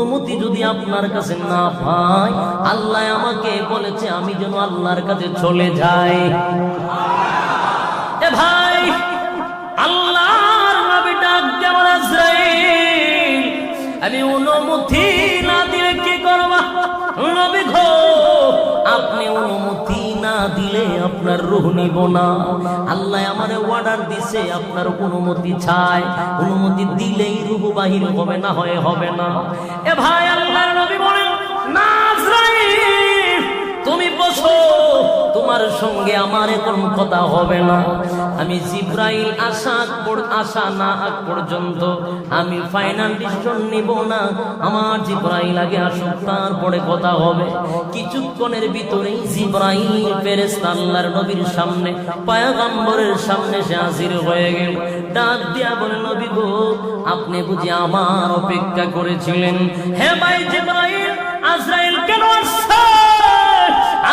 অনুমতি যদি আপনার কাছে না পাই, আল্লাহ আমাকে বলেছে আমি যেন আল্লাহর কাছে চলে যাই। এ ভাই, আল্লাহর নবী ডাক দিয়ে বলে, আজরাইল, আমি অনুমতি না দিলে কি করবা? নবী গো, আপনি অনুমতি না দিলে আপনার রূহ নিব না। আল্লাহ আমারে অর্ডার দিছে আপনার অনুমতি চাই, অনুমতি দিলেই রূহ বাহির হবে, না হয় হবে না। এ ভাই, আল্লাহর নবী বলেন, না আজরাইল, তুমি বসো, তোমার সঙ্গে আমার কোন কথা হবে না। আমি জিবরাইল আসা না আগ পর্যন্ত আমি ফাইনাল ডিসিশন নিব না। আমার জিবরাইল আগে আসুক, তারপরে কথা হবে। কিছুক্ষণের ভিতরেই জিবরাইল ফেরেশতা আল্লাহর নবীর সামনে, পয়গম্বরের সামনে সে হাজির হয়ে গেল। ডাক দিয়া বলে, নবী গো, আপনি বুঝি আমার অপেক্ষা করেছিলেন? হে ভাই জিবরাইল, আজরাইল কেন আসছে?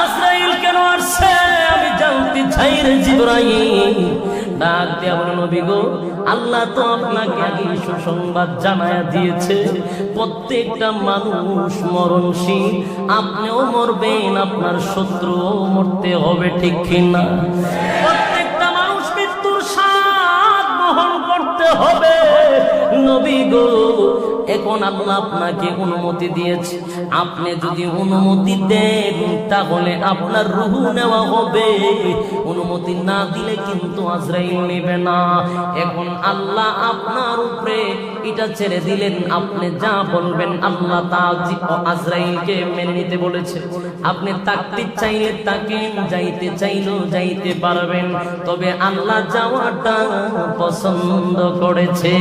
আজরাইল কেন আসছে আমি জানতে চাই রে জিবরাইল। ডাক দিয়া বলে, নবী গো, আল্লাহ তো আপনাকে আগে সুসংবাদ জানায়া দিয়েছে, প্রত্যেকটা মানুষ মরণশীল, আপনিও মরবেন, আপনার শত্রুও মরতে হবে, ঠিক কিনা? প্রত্যেকটা মানুষ মৃত্যুর স্বাদ গ্রহণ করতে হবে। নবী গো, এখন আল্লাহ আপনাকে অনুমতি দিয়েছে, আপনি যদি অনুমতি দেন তাহলে আপনার রূহ নেওয়া হবে, অনুমতি না দিলে কিন্তু আজরাইল নেবে না। এখন আল্লাহ আপনার উপরে এটা ছেড়ে দিলেন, আপনি যা বলবেন আল্লাহ তা আজরাইলকে মেনে নিতে বলেছে। আপনি তাকতে চাইলে তাকেন, যাইতে চাইলেও যাইতে পারবেন, তবে আল্লাহ যাওয়াটা পছন্দ করেছে।